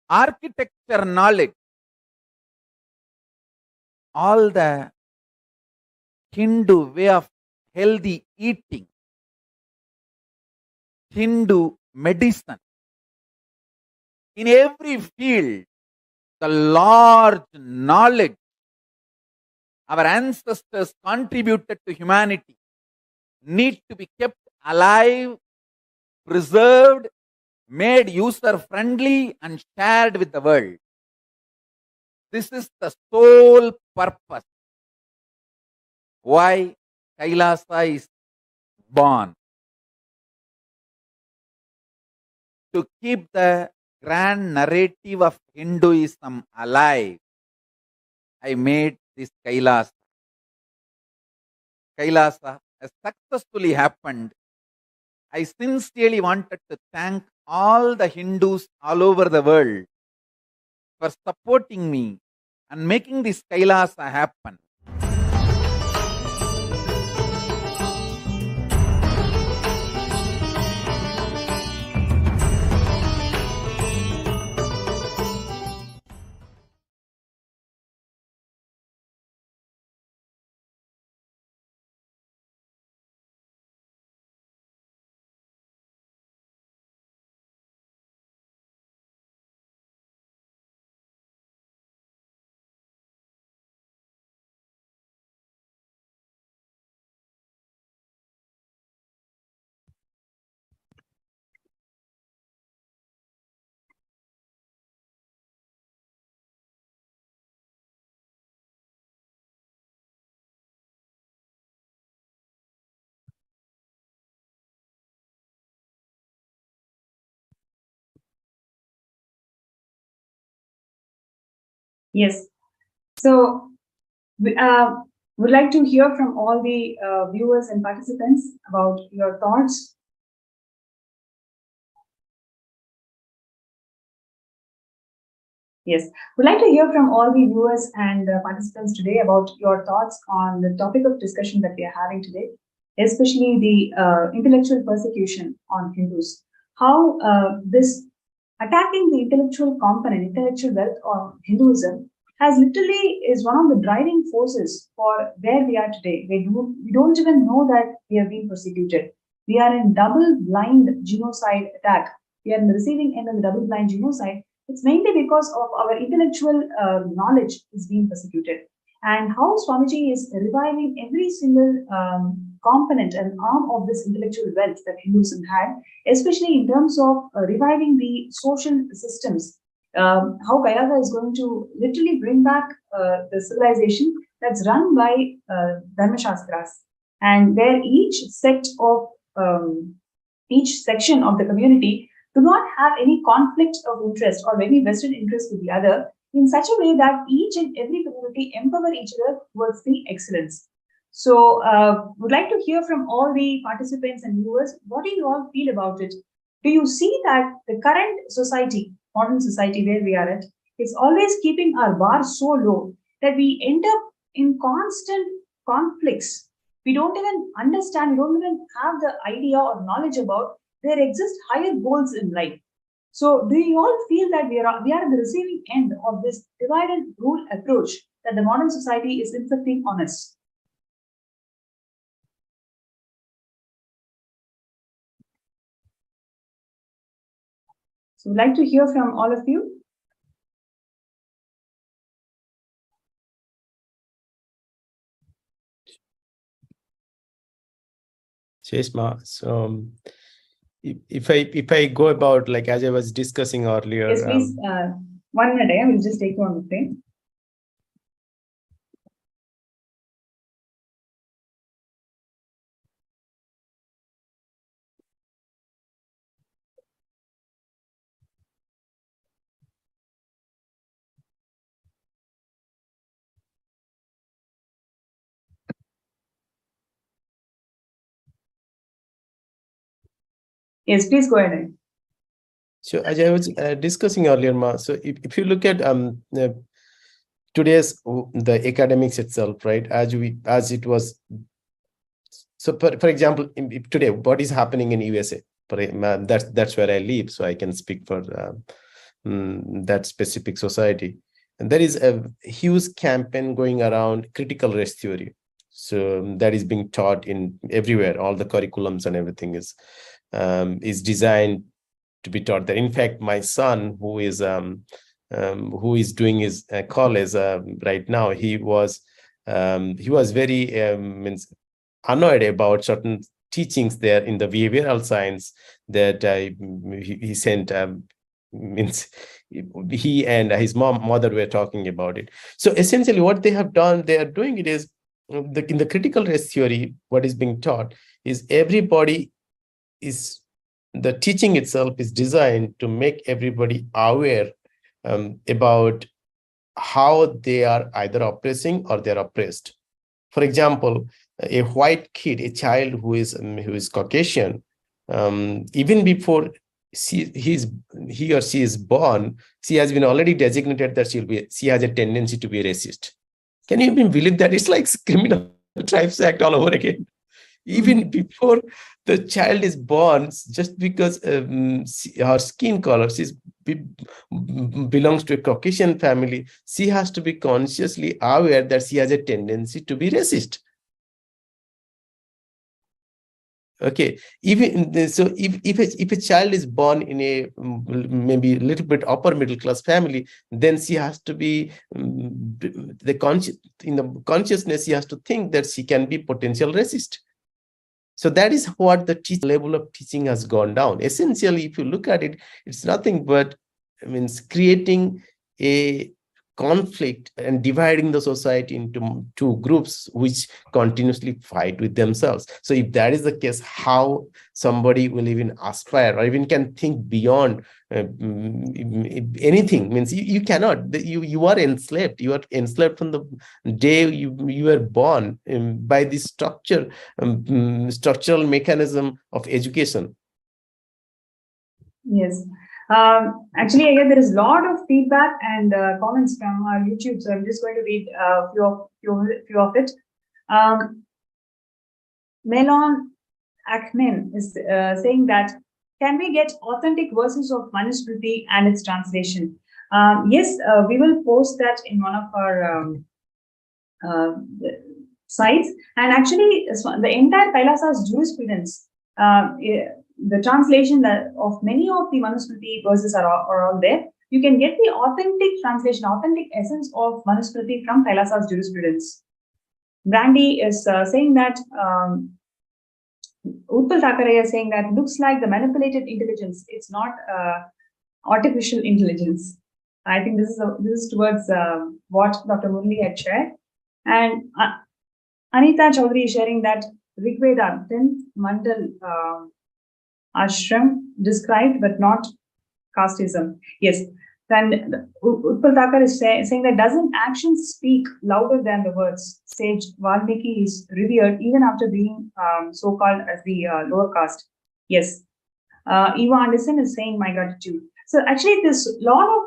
architecture knowledge, all the Hindu way of healthy eating, Hindu medicine, in every field, the large knowledge our ancestors contributed to humanity need to be kept alive, preserved, made user-friendly, and shared with the world. This is the sole purpose why Kailasa is born. To keep the grand narrative of Hinduism alive, I made this Kailasa. Kailasa has successfully happened. I sincerely wanted to thank all the Hindus all over the world for supporting me and making this Kailasa happen. Yes. So we would like to hear from all the viewers and participants about your thoughts. Yes, we'd like to hear from all the viewers and participants today about your thoughts on the topic of discussion that we are having today, especially the intellectual persecution on Hindus. How this attacking the intellectual component, intellectual wealth of Hinduism has literally is one of the driving forces for where we are today. We don't even know that we are being persecuted. We are in double blind genocide attack. We are in the receiving end of the double blind genocide. It's mainly because of our intellectual knowledge is being persecuted. And how Swamiji is reviving every single component and arm of this intellectual wealth that Hinduism had, especially in terms of reviving the social systems. How Kayava is going to literally bring back the civilization that's run by Dharma Shastras, and where each section of the community do not have any conflict of interest or any vested interest with the other, in such a way that each and every community empower each other towards the excellence. So, would like to hear from all the participants and viewers. What do you all feel about it? Do you see that the current society, modern society where we are at, is always keeping our bar so low that we end up in constant conflicts? We don't even understand, we don't even have the idea or knowledge about there exist higher goals in life. So, do you all feel that we are at the receiving end of this divide and rule approach that the modern society is inflicting on us? So, we'd like to hear from all of you. Cheshma, so if I go about, like, as I was discussing earlier. Yes, please. 1 minute, I will just take you on the frame. Yes, please go ahead. So as I was discussing earlier, Ma, so if you look at today's the academics itself, right? As it was. So for example, today, what is happening in USA? That's where I live, so I can speak for that specific society. And there is a huge campaign going around critical race theory. So that is being taught in everywhere. All the curriculums and everything is designed to be taught there. In fact, my son, who is doing his college right now, he was very annoyed about certain teachings there in the behavioral science that he sent. Means he and his mother were talking about it. So essentially, what they have done, they are doing it is in the critical race theory. What is being taught is everybody is the teaching itself is designed to make everybody aware about how they are either oppressing or they're oppressed. For example, a white kid, a child who is Caucasian, even before he or she is born, she has been already designated that she has a tendency to be racist. Can you even believe that? It's like Criminal Tribes Act all over again. Even before the child is born, just because her skin color belongs to a Caucasian family, she has to be consciously aware that she has a tendency to be racist. Okay, even so, if a child is born in a maybe a little bit upper middle class family, then she has to be in the consciousness. She has to think that she can be potential racist. So that is what the level of teaching has gone down. Essentially, if you look at it, it's nothing but creating a conflict and dividing the society into two groups which continuously fight with themselves. So if that is the case, how somebody will even aspire or even can think beyond anything? Means you cannot. You are enslaved. You are enslaved from the day you were born by this structural mechanism of education. Yes. Actually, again, there is a lot of feedback and comments from our YouTube, so I'm just going to read a few of it. Melon Akmin is saying that, can we get authentic verses of Manusmriti and its translation? Yes, we will post that in one of our sites. And actually, the entire Kailasa's jurisprudence, the translation of many of the Manusmriti verses are all there. You can get the authentic translation, authentic essence of Manusmriti from Kailasa's jurisprudence. Brandy is saying that, Utpal Thakare is saying that, looks like the manipulated intelligence. It's not artificial intelligence. I think this is towards what Dr. Murli had shared. And Anita Chaudhary is sharing that Rigveda, 10th Mandal ashram described, but not casteism. Yes. Then Utpal Thakar is saying that, doesn't actions speak louder than the words? Sage Valmiki is revered even after being so-called as the lower caste. Yes. Eva Anderson is saying, my gratitude. So actually, there's a lot of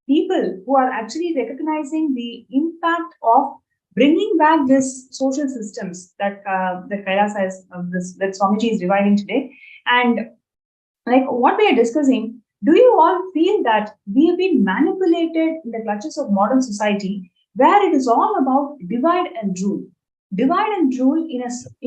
people who are actually recognizing the impact of bringing back this social systems that the Kailasa is, that Swamiji is reviving today. And like what we are discussing, do you all feel that we have been manipulated in the clutches of modern society, where it is all about divide and rule in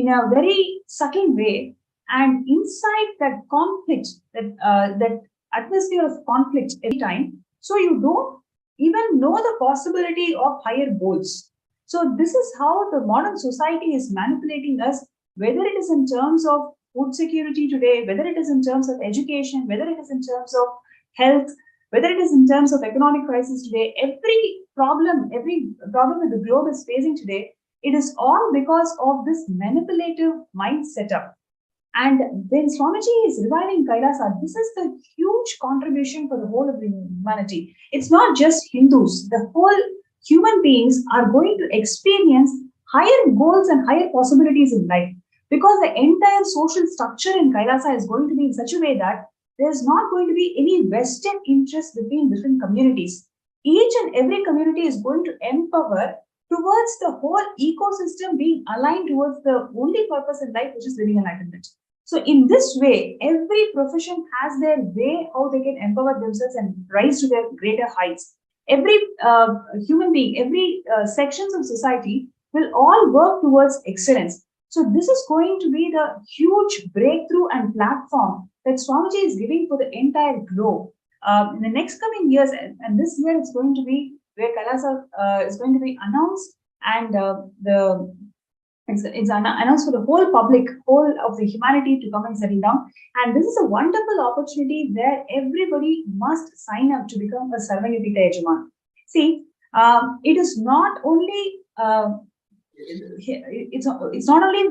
a very subtle way, and inside that conflict, that atmosphere of conflict every time, so you don't even know the possibility of higher goals. So this is how the modern society is manipulating us, whether it is in terms of food security today, whether it is in terms of education, whether it is in terms of health, whether it is in terms of economic crisis today. Every problem that the globe is facing today, it is all because of this manipulative mind setup. And when Swamiji is reviving Kailasa, this is the huge contribution for the whole of the humanity. It's not just Hindus. The whole human beings are going to experience higher goals and higher possibilities in life, because the entire social structure in Kailasa is going to be in such a way that there's not going to be any vested interest between different communities. Each and every community is going to empower towards the whole ecosystem being aligned towards the only purpose in life, which is living enlightenment. So in this way, every profession has their way how they can empower themselves and rise to their greater heights. Every human being, every sections of society will all work towards excellence. So this is going to be the huge breakthrough and platform that Swamiji is giving for the entire globe. In the next coming years, and this year it's going to be where Kailasa is going to be announced, and it's announced for the whole public, whole of the humanity to come and settle down. And this is a wonderful opportunity where everybody must sign up to become a Sarvanyapita Yajaman. See, it is not only it's not only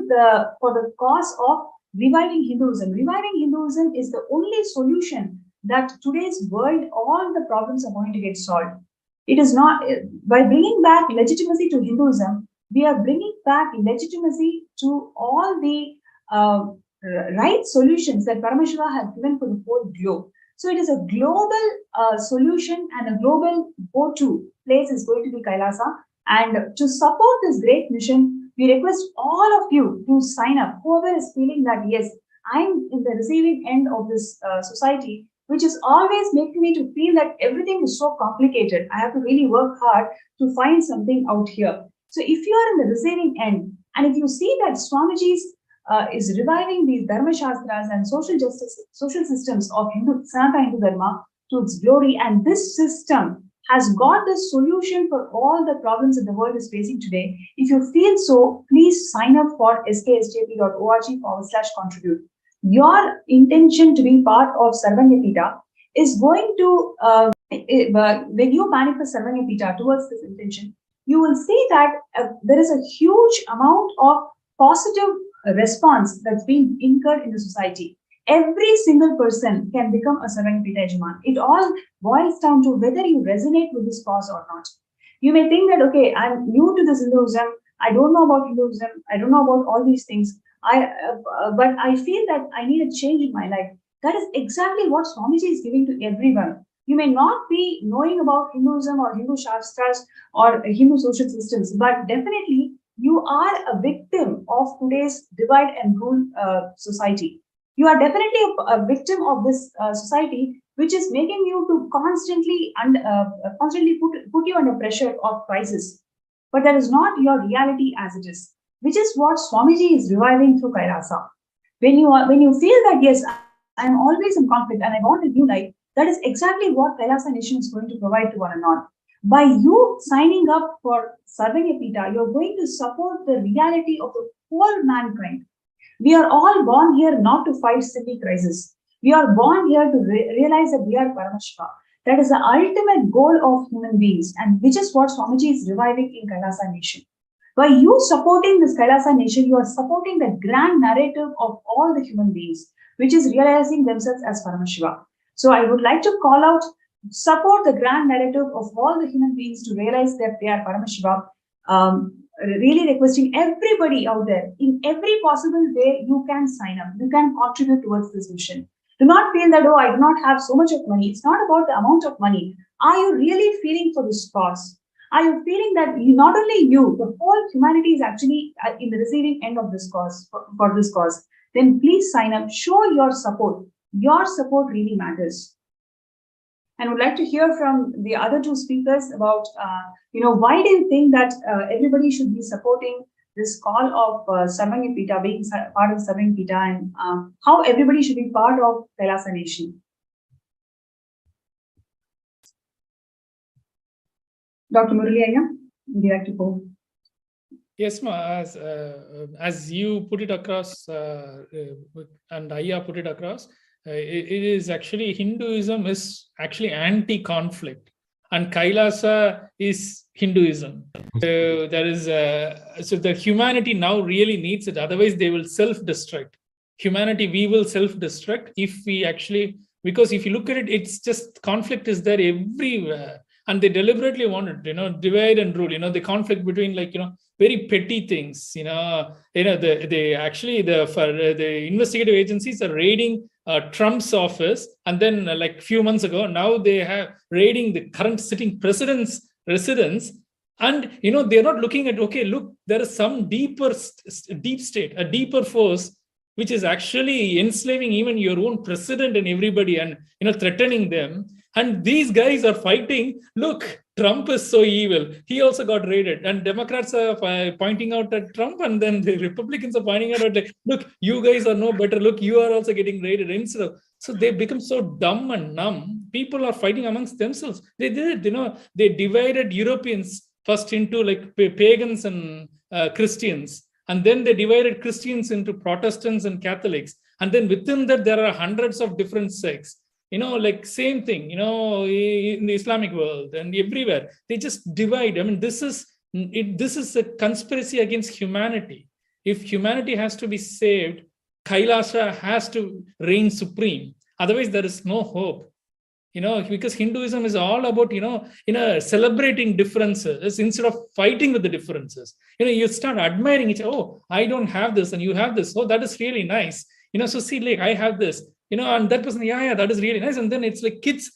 for the cause of reviving Hinduism. Reviving Hinduism is the only solution that today's world, all the problems are going to get solved. It is not by bringing back legitimacy to Hinduism. We are bringing back legitimacy to all the right solutions that Paramashivam has given for the whole globe. So it is a global solution, and a global go-to place is going to be Kailasa. And to support this great mission, we request all of you to sign up. Whoever is feeling that, yes, I'm in the receiving end of this society, which is always making me to feel that everything is so complicated. I have to really work hard to find something out here. So if you are in the receiving end, and if you see that Swamiji's is reviving these Dharma Shastras and social justice, social systems of Sanatana Hindu Dharma to its glory, and this system has got the solution for all the problems that the world is facing today. If you feel so, please sign up for sksjp.org/contribute. Your intention to be part of Sarvanyapita is going to, when you manifest Sarvanyapita towards this intention, you will see that there is a huge amount of positive response that's being incurred in the society. Every single person can become a Sarvanyapita Yajaman. It all boils down to whether you resonate with this cause or not. You may think that, okay, I'm new to this Hinduism, I don't know about Hinduism, I don't know about all these things, but I feel that I need a change in my life. That is exactly what Swamiji is giving to everyone. You may not be knowing about Hinduism or Hindu Shastras or Hindu social systems, but definitely you are a victim of today's divide and rule society. You are definitely a victim of this society, which is making you to constantly put you under pressure of crisis. But that is not your reality as it is, which is what Swamiji is reviving through Kailasa. When you feel that, yes, I am always in conflict and I want a new life, that is exactly what Kailasa Nation is going to provide to one and all. By you signing up for Sarvanyapita, you're going to support the reality of the whole mankind. We are all born here not to fight silly crises. We are born here to realize that we are Paramashivam. That is the ultimate goal of human beings, and which is what Swamiji is reviving in Kailasa Nation. By you supporting this Kailasa Nation, you are supporting the grand narrative of all the human beings, which is realizing themselves as Paramashivam. So I would like to call out, support the grand narrative of all the human beings to realize that they are Paramashivam. Really requesting everybody out there, in every possible way, you can sign up, you can contribute towards this mission. Do not feel that, oh, I do not have so much of money. It's not about the amount of money. Are you really feeling for this cause? Are you feeling that not only you, the whole humanity is actually in the receiving end of this cause, for this cause? Then please sign up, show your support. Your support really matters. And would like to hear from the other two speakers about, why do you think that everybody should be supporting this call of Sarvanyapita, being part of Sarvanyapita, and how everybody should be part of Kailasa Nation? Dr. Murali Ayya, would you like to go? Yes, ma. As you put it across, and Ayya put it across, it is actually, Hinduism is actually anti-conflict, and Kailasa is Hinduism. So there is so the humanity now really needs it. Otherwise, they will self-destruct. Humanity, we will self-destruct if we actually, because if you look at it, it's just conflict is there everywhere, and they deliberately want it, divide and rule. The conflict between very petty things. The investigative agencies are raiding Trump's office, and then like a few months ago, now they have raiding the current sitting president's residence, and they're not looking at, okay, look, there is some deep state, a deeper force which is actually enslaving even your own president and everybody, and threatening them. And these guys are fighting. Look, Trump is so evil. He also got raided. And Democrats are pointing out at Trump, and then the Republicans are pointing out like, look, you guys are no better. Look, you are also getting raided. Instead of, so they become so dumb and numb. People are fighting amongst themselves. They did it. They divided Europeans first into like pagans and Christians. And then they divided Christians into Protestants and Catholics. And then within that, there are hundreds of different sects. Like same thing, in the Islamic world and everywhere. They just divide. I mean, this is a conspiracy against humanity. If humanity has to be saved, Kailasha has to reign supreme. Otherwise, there is no hope. Because Hinduism is all about, celebrating differences instead of fighting with the differences. You start admiring each other. Oh, I don't have this and you have this. Oh, that is really nice. So see, like, I have this, and that person, yeah, that is really nice. And then it's like kids,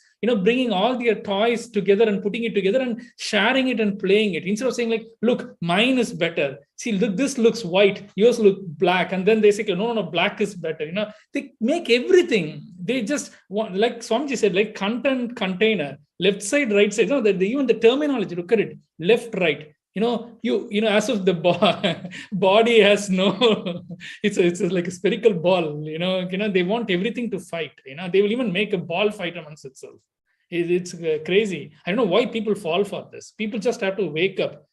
bringing all their toys together and putting it together and sharing it and playing it. Instead of saying like, look, mine is better. See, look, this looks white, yours look black. And then they say, no, black is better. They make everything. They just want, like Swamiji said, like content container, left side, right side. Even the terminology, look at it, left, right. As if the body has no, it's like a spherical ball, they want everything to fight, they will even make a ball fight amongst itself. It's crazy. I don't know why people fall for this. People just have to wake up.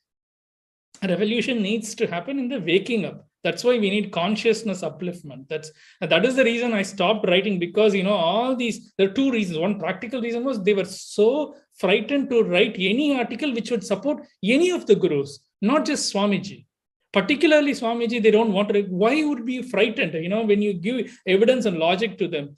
A revolution needs to happen in the waking up. That's why we need consciousness upliftment. That is the reason I stopped writing, because all these, there are two reasons. One practical reason was they were so frightened to write any article which would support any of the gurus, not just Swamiji. Particularly Swamiji, they don't want to. Why would be frightened? When you give evidence and logic to them.